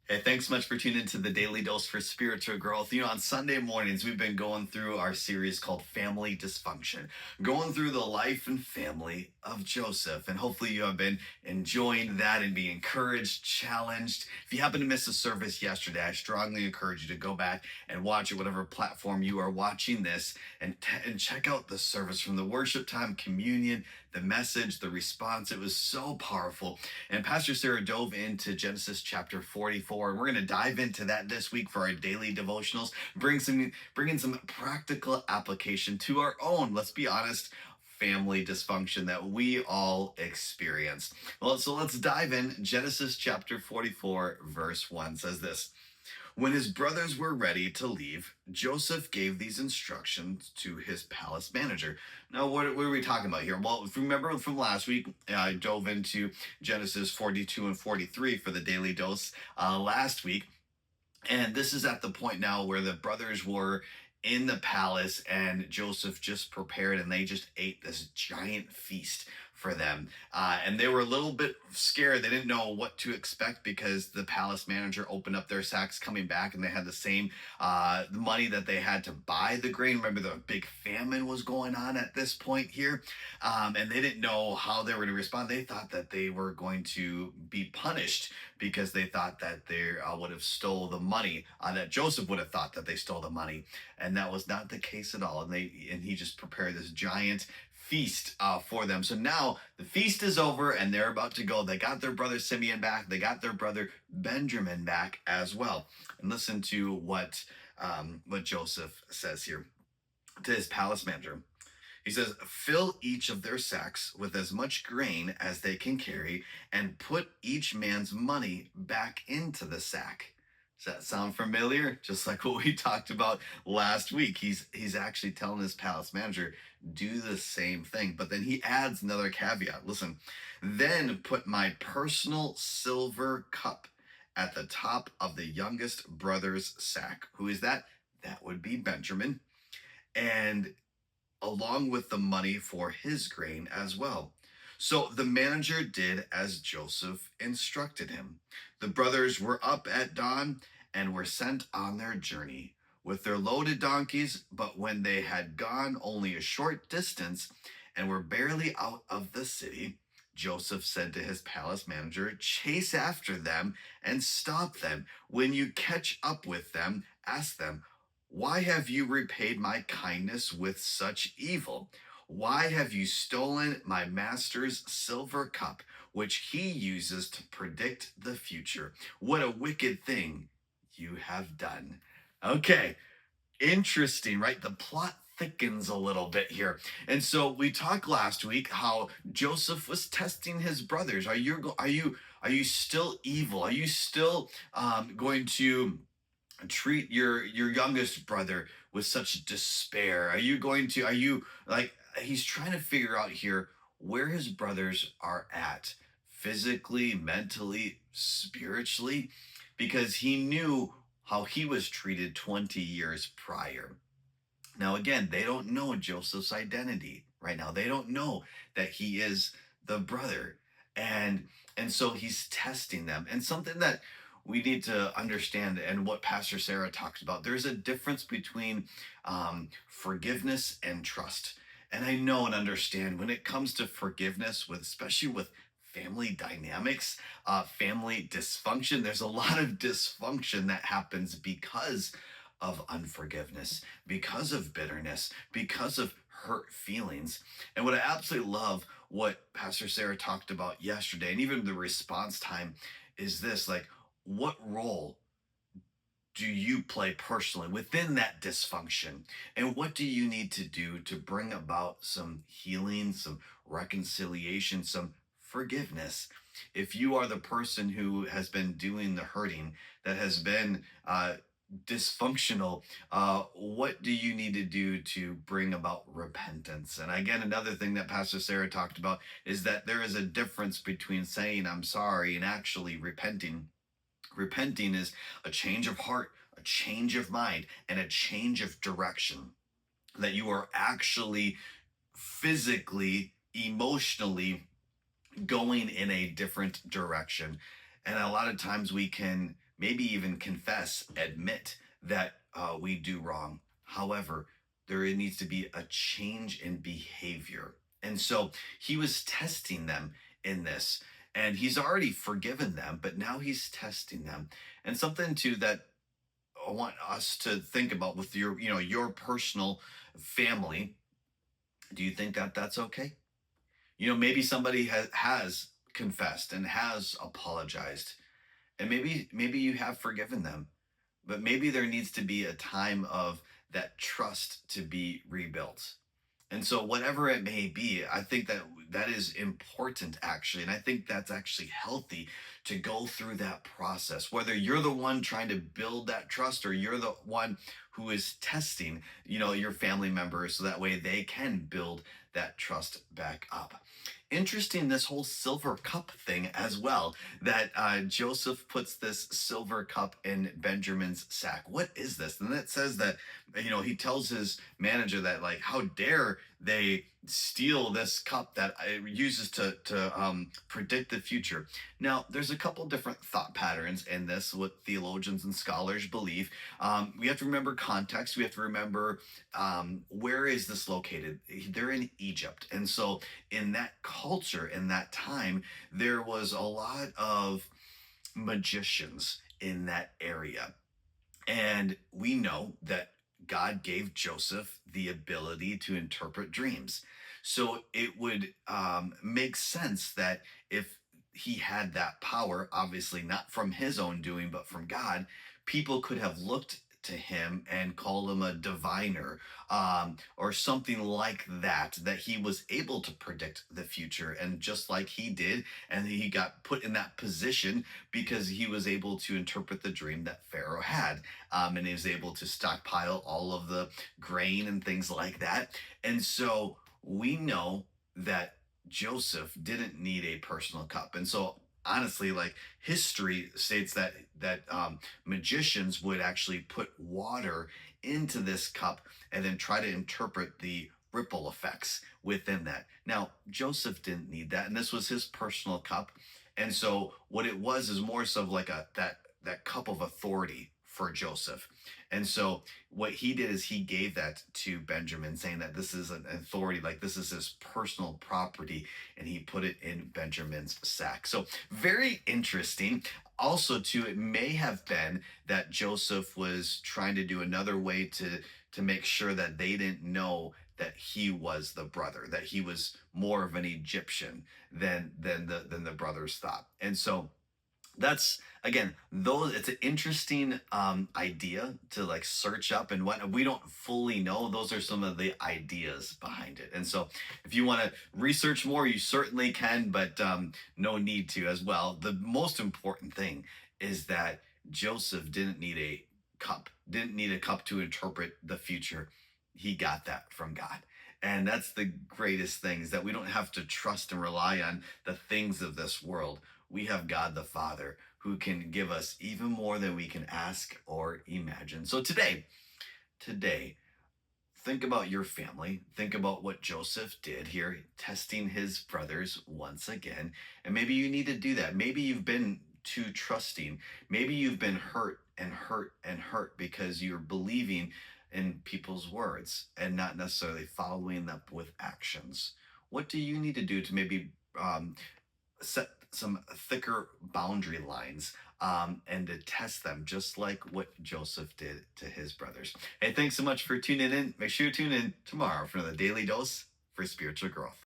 Hey, thanks so much for tuning into the Daily Dose for Spiritual Growth. On Sunday mornings, we've been going through our series called Family Dysfunction, going through the life and family of Joseph. And hopefully, you have been enjoying that and being encouraged, challenged. If you happen to miss a service yesterday, I strongly encourage you to go back and watch it, whatever platform you are watching this, and check out the service from the worship time, communion, the message, the response. It was so powerful. And Pastor Sarah dove into Genesis chapter 44, and we're going to dive into that this week for our daily devotionals, bring in some practical application to our own, let's be honest, family dysfunction that we all experience. Well, so let's dive in. Genesis chapter 44, verse 1 says this. When his brothers were ready to leave, Joseph gave these instructions to his palace manager. Now, what are we talking about here? Well, if you remember from last week, I dove into Genesis 42 and 43 for the daily dose last week. And this is at the point now where the brothers were in the palace and Joseph just prepared and they just ate this giant feast for them. And they were a little bit scared. They didn't know what to expect because the palace manager opened up their sacks coming back and they had the same money that they had to buy the grain. Remember, the big famine was going on at this point here. And they didn't know how they were going to respond. They thought that they were going to be punished because they thought that they would have stole the money, that Joseph would have thought that they stole the money, and that was not the case at all. And he just prepared this giant feast for them. So now the feast is over and they're about to go. They got their brother Simeon back. They got their brother Benjamin back as well. And listen to what Joseph says here to his palace manager. He says, fill each of their sacks with as much grain as they can carry and put each man's money back into the sack. Does that sound familiar? Just like what we talked about last week. He's actually telling his palace manager, do the same thing. But then he adds another caveat. Listen, then put my personal silver cup at the top of the youngest brother's sack. Who is that? That would be Benjamin. And along with the money for his grain as well. So the manager did as Joseph instructed him. The brothers were up at dawn and were sent on their journey with their loaded donkeys, but when they had gone only a short distance and were barely out of the city, Joseph said to his palace manager, chase after them and stop them. When you catch up with them, ask them, why have you repaid my kindness with such evil? Why have you stolen my master's silver cup, which he uses to predict the future? What a wicked thing you have done. Okay, interesting, right? The plot thickens a little bit here. And so we talked last week how Joseph was testing his brothers. Are you still evil? Are you still going to treat your youngest brother with such despair? Are you like, he's trying to figure out here where his brothers are at physically, mentally, spiritually, because he knew how he was treated 20 years prior. Now, again, they don't know Joseph's identity right now. They don't know that he is the brother. And so he's testing them. And something that we need to understand, and what Pastor Sarah talks about, there's a difference between forgiveness and trust. And I know and understand when it comes to forgiveness, with especially with family dynamics, family dysfunction, there's a lot of dysfunction that happens because of unforgiveness, because of bitterness, because of hurt feelings. And what I absolutely love, what Pastor Sarah talked about yesterday, and even the response time, is this, like, what role do you play personally within that dysfunction? And what do you need to do to bring about some healing, some reconciliation, some forgiveness? If you are the person who has been doing the hurting, that has been dysfunctional, what do you need to do to bring about repentance? And again, another thing that Pastor Sarah talked about is that there is a difference between saying I'm sorry and actually repenting. Repenting is a change of heart, a change of mind, and a change of direction. That you are actually physically, emotionally going in a different direction. And a lot of times we can maybe even confess, admit that we do wrong. However, there needs to be a change in behavior. And so he was testing them in this, and he's already forgiven them, but now he's testing them. And something too that I want us to think about with your, your personal family. Do you think that that's okay? Maybe somebody has confessed and has apologized, and maybe you have forgiven them, but maybe there needs to be a time of that trust to be rebuilt. And so, whatever it may be, I think that that is important, actually. And I think that's actually healthy to go through that process, whether you're the one trying to build that trust or you're the one who is testing, your family members so that way they can build that trust back up. Interesting, this whole silver cup thing as well, that Joseph puts this silver cup in Benjamin's sack. What is this? And it says that, he tells his manager that, like, how dare they steal this cup that it uses to predict the future. Now, there's a couple different thought patterns in this, what theologians and scholars believe. We have to remember context. We have to remember where is this located? They're in Egypt. And so in that culture, in that time, there was a lot of magicians in that area. And we know that God gave Joseph the ability to interpret dreams. So it would make sense that if he had that power, obviously not from his own doing, but from God, people could have looked to him and called him a diviner, or something like that, that he was able to predict the future. And just like he did, and he got put in that position because he was able to interpret the dream that Pharaoh had, and he was able to stockpile all of the grain and things like that. And so we know that Joseph didn't need a personal cup. And so honestly, like, history states that magicians would actually put water into this cup and then try to interpret the ripple effects within that. Now, Joseph didn't need that, and this was his personal cup. And so what it was is more so of like that cup of authority for Joseph. And so what he did is he gave that to Benjamin, saying that this is an authority, like this is his personal property, and he put it in Benjamin's sack. So very interesting. Also, too, it may have been that Joseph was trying to do another way to make sure that they didn't know that he was the brother, that he was more of an Egyptian than the brothers thought. And so that's, again, those, it's an interesting idea to like search up, and what we don't fully know, those are some of the ideas behind it. And so if you want to research more, you certainly can, but no need to as well. The most important thing is that Joseph didn't need a cup to interpret the future. He got that from God. And that's the greatest thing, is that we don't have to trust and rely on the things of this world. We have God the Father who can give us even more than we can ask or imagine. So today, think about your family. Think about what Joseph did here, testing his brothers once again. And maybe you need to do that. Maybe you've been too trusting. Maybe you've been hurt and hurt and hurt because you're believing in people's words and not necessarily following up with actions. What do you need to do to maybe set some thicker boundary lines, and to test them, just like what Joseph did to his brothers? Hey, thanks so much for tuning in. Make sure you tune in tomorrow for another daily dose for spiritual growth.